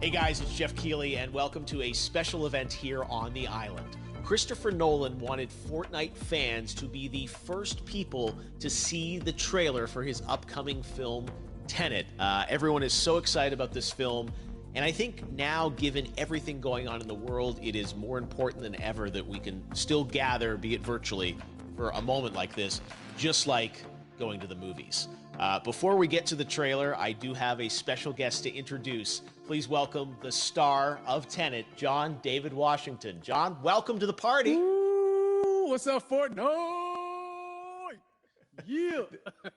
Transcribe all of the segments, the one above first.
Hey guys, it's Jeff Keighley, and welcome to a special event here on the island. Christopher Nolan wanted Fortnite fans to be the first people to see the trailer for his upcoming film, Tenet. Everyone is so excited about this film, and I think now, given everything going on in the world, it is more important than ever that we can still gather, be it virtually, for a moment like this, just like going to the movies. Before we get to the trailer, I do have a special guest to introduce. Please welcome the star of Tenet, John David Washington. John, welcome to the party. Ooh, what's up, Fortnite? Yeah.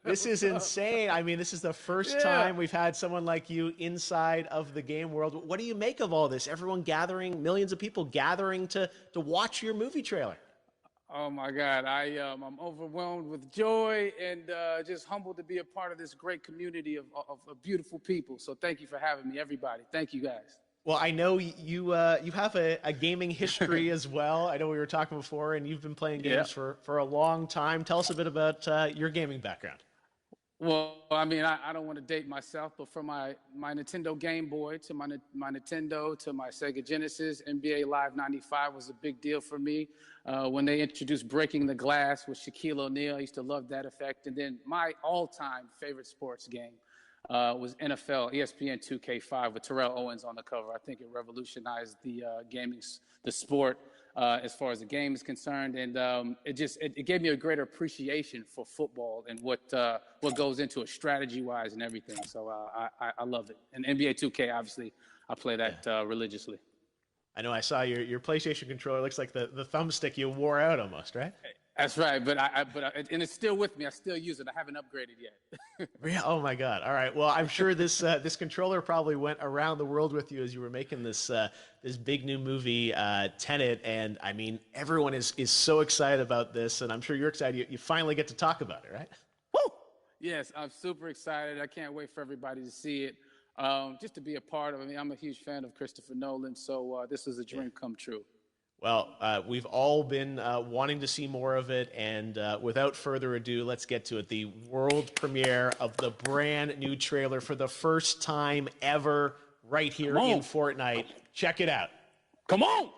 This is insane. I mean, this is the first time we've had someone like you inside of the game world. What do you make of all this? Everyone gathering, millions of people gathering to watch your movie trailer. Oh my God, I'm overwhelmed with joy and just humbled to be a part of this great community of beautiful people. So thank you for having me, everybody. Thank you, guys. Well, I know you have a gaming history as well. I know we were talking before, and you've been playing games for a long time. Tell us a bit about your gaming background. Well, I mean, I don't want to date myself, but from my Nintendo Game Boy to my Nintendo to my Sega Genesis, NBA Live 95 was a big deal for me. When they introduced Breaking the Glass with Shaquille O'Neal, I used to love that effect. And then my all-time favorite sports game was NFL ESPN 2K5 with Terrell Owens on the cover. I think it revolutionized the the sport as far as the game is concerned, and it gave me a greater appreciation for football and what goes into it strategy-wise and everything. So I love it. And NBA 2K, obviously, I play that religiously. I know I saw your PlayStation controller. Looks like the thumbstick you wore out almost, right? That's right, but and it's still with me. I still use it. I haven't upgraded yet. Yeah. Oh my God! All right. Well, I'm sure this controller probably went around the world with you as you were making this big new movie, Tenet. And I mean, everyone is so excited about this, and I'm sure you're excited. You finally get to talk about it, right? Woo! Yes, I'm super excited. I can't wait for everybody to see it. Just to be a part of it. I mean, I'm a huge fan of Christopher Nolan, so this is a dream come true. Well, we've all been wanting to see more of it, and without further ado, let's get to it. The world premiere of the brand new trailer for the first time ever right here in Fortnite. Check it out. Come on!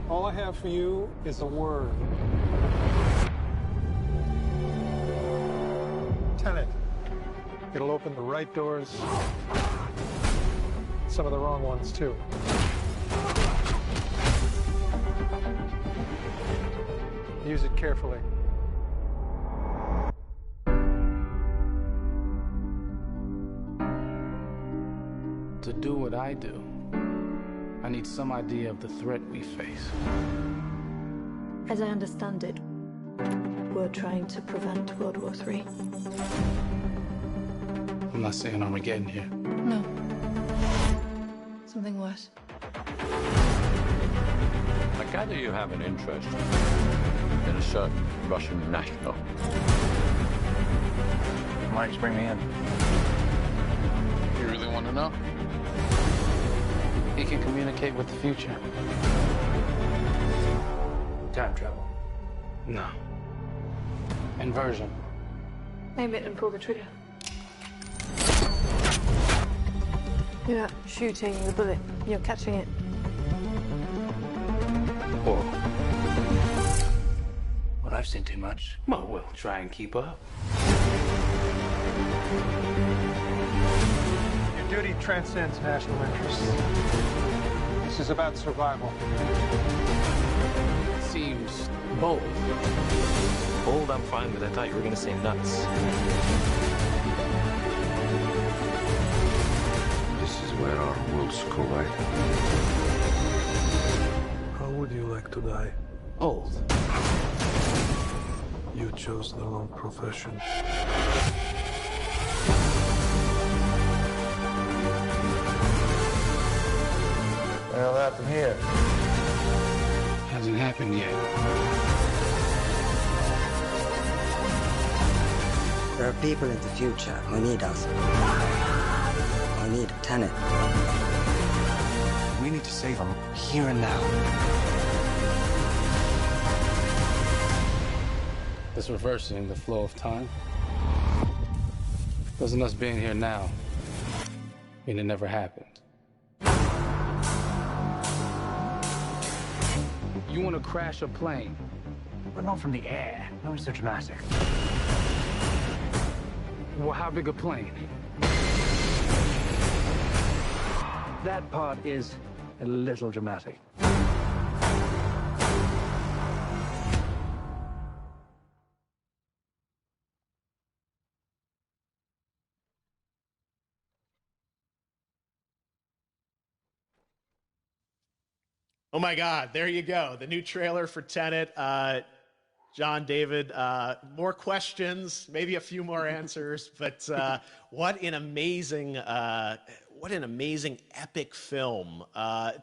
All I have for you is a word. Tenet. It'll open the right doors, some of the wrong ones too. Use it carefully. To do what I do, I need some idea of the threat we face. As I understand it, we're trying to prevent World War III. I'm not saying Armageddon here. No. Something worse. I gather you have an interest in a certain Russian national. Mike's bring me in. You really want to know? He can communicate with the future. Time travel. No. Inversion. Aim it and pull the trigger. You're not shooting the bullet, you're catching it. Whoa. Well, I've seen too much. Well, we'll try and keep up. Your duty transcends national interests. This is about survival. It seems bold. Bold, I'm fine with. I thought you were going to say nuts. This is where our worlds collide. How would you like to die? Old. You chose the wrong profession. What'll happen here? Hasn't happened yet. There are people in the future who need us. I need Tenet. We need to save him here and now. It's reversing the flow of time. Doesn't us being here now mean it never happened? You want to crash a plane? But not from the air. No, it's so dramatic. Well, how big a plane? That part is a little dramatic. Oh my God, there you go. The new trailer for Tenet. John, David, more questions, maybe a few more answers, but what an amazing epic film.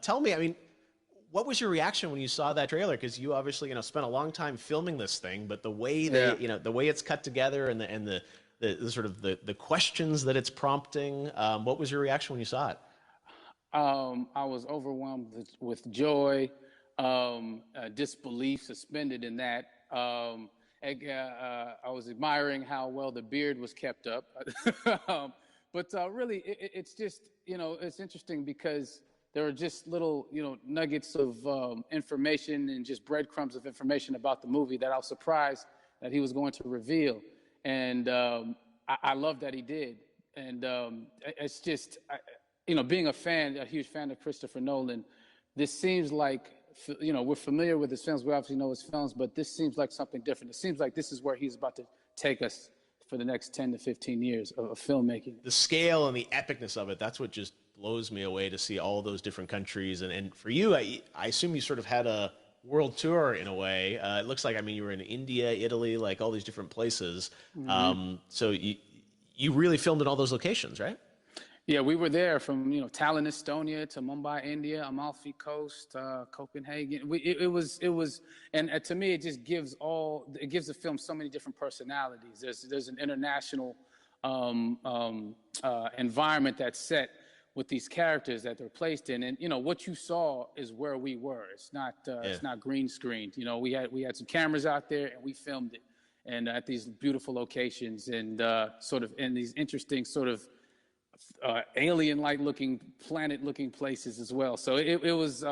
Tell me, I mean, what was your reaction when you saw that trailer? Because you obviously, spent a long time filming this thing, but the way the way it's cut together and the sort of the questions that it's prompting, what was your reaction when you saw it? I was overwhelmed with joy, disbelief suspended in that. I was admiring how well the beard was kept up. But really, it's just, it's interesting because there are just little, nuggets of information and just breadcrumbs of information about the movie that I was surprised that he was going to reveal. And I love that he did. And it's just, being a huge fan of Christopher Nolan, this seems like, we're familiar with his films. We obviously know his films, but this seems like something different. It seems like this is where he's about to take us for the next 10 to 15 years of filmmaking. The scale and the epicness of it, that's what just blows me away, to see all those different countries. And for you, I assume you sort of had a world tour in a way. It looks like, you were in India, Italy, like all these different places. Mm-hmm. So you really filmed in all those locations, right? Yeah, we were there from Tallinn, Estonia, to Mumbai, India, Amalfi Coast, Copenhagen. It was, and to me, it just gives the film so many different personalities. There's an international environment that's set with these characters that they're placed in, and what you saw is where we were. It's not green screened. We had some cameras out there and we filmed it, and at these beautiful locations and sort of in these interesting sort of alien-like looking, planet-looking places as well. So it was,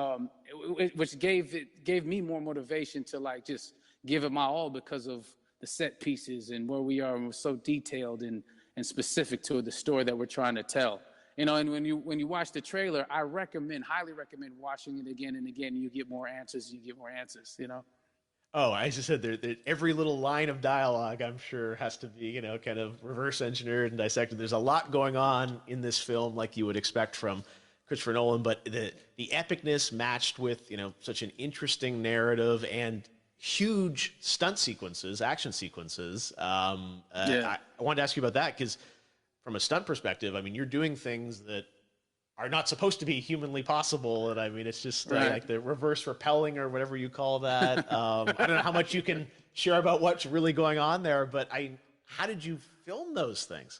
which gave me more motivation to just give it my all because of the set pieces and where we are, and we're so detailed and specific to the story that we're trying to tell. And when you watch the trailer, I highly recommend watching it again and again. You get more answers. Oh, I just said every little line of dialogue, I'm sure, has to be, kind of reverse engineered and dissected. There's a lot going on in this film, like you would expect from Christopher Nolan, but the epicness matched with, such an interesting narrative and huge stunt sequences, action sequences. I wanted to ask you about that because from a stunt perspective, you're doing things that are not supposed to be humanly possible. And it's just like the reverse rappelling or whatever you call that. I don't know how much you can share about what's really going on there, but how did you film those things?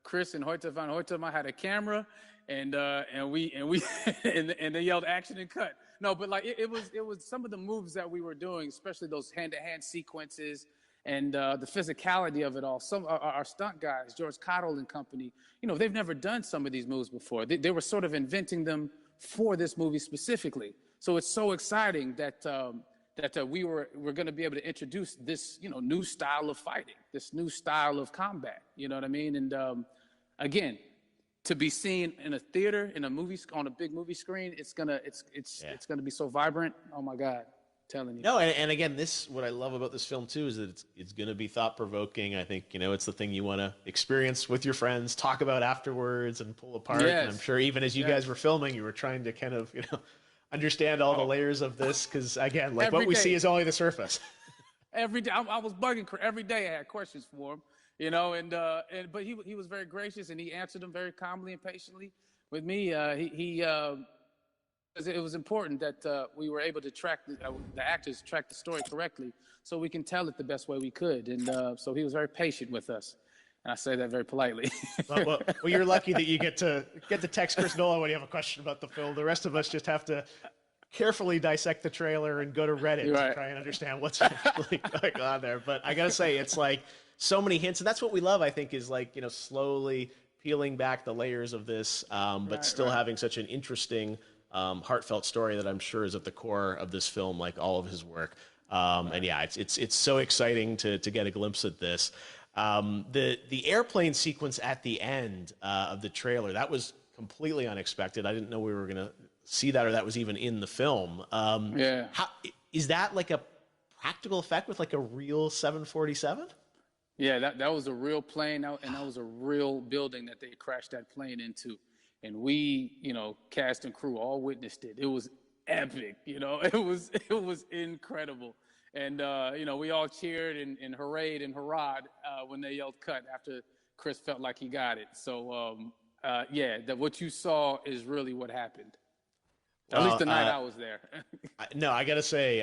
Chris and Hoyte van Hoytema had a camera and they yelled action and cut. No, but it was some of the moves that we were doing, especially those hand-to-hand sequences, and the physicality of it all. Some our stunt guys, George Cottle and company, they've never done some of these moves before. They were sort of inventing them for this movie specifically. So it's so exciting that we're going to be able to introduce this new style of fighting, this new style of combat. You know what I mean? And again, to be seen in a theater, in a movie, on a big movie screen, it's gonna be so vibrant. Oh my God. Telling you. No, and again, what I love about this film too is that it's going to be thought-provoking. I think it's the thing you want to experience with your friends, talk about afterwards, and pull apart. Yes. And I'm sure even as you guys were filming, you were trying to kind of understand all the layers of this, because again, like what we see is only the surface. Every day, I was bugging every day. I had questions for him, but he was very gracious and he answered them very calmly and patiently with me. It was important that we were able to track the actors track the story correctly, so we can tell it the best way we could. And so he was very patient with us. And I say that very politely. Well, you're lucky that you get to text Chris Nolan when you have a question about the film. The rest of us just have to carefully dissect the trailer and go to Reddit to try and understand what's actually going on there. But I gotta say, it's like so many hints, and that's what we love, I think, is like, slowly peeling back the layers of this, but still having such an interesting, heartfelt story that I'm sure is at the core of this film, like all of his work. And yeah, it's so exciting to get a glimpse at this. The airplane sequence at the end of the trailer, that was completely unexpected. I didn't know we were gonna see that, or that was even in the film. Is that like a practical effect with like a real 747? Yeah, that was a real plane, and that was a real building that they crashed that plane into. And we, cast and crew all witnessed it. It was epic, it was incredible. And, we all cheered and hurrayed and hurrahed when they yelled cut after Chris felt like he got it. So, that what you saw is really what happened. At least the night I was there. No, I got to say,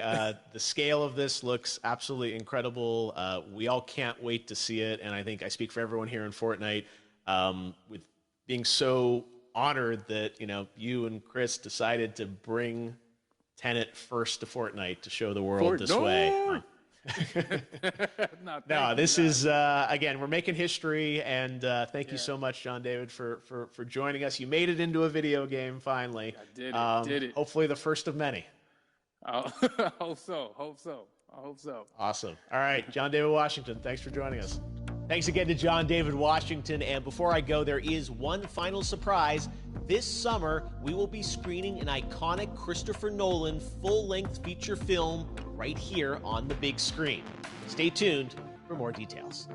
the scale of this looks absolutely incredible. We all can't wait to see it. And I think I speak for everyone here in Fortnite with being so honored that, you and Chris decided to bring Tenet first to Fortnite to show the world this way. No, this is, again, we're making history, and thank you so much, John David, for joining us. You made it into a video game, finally. I did it. Hopefully the first of many. I hope so. Awesome. All right, John David Washington, thanks for joining us. Thanks again to John David Washington, and before I go, there is one final surprise. This summer, we will be screening an iconic Christopher Nolan full-length feature film right here on the big screen. Stay tuned for more details.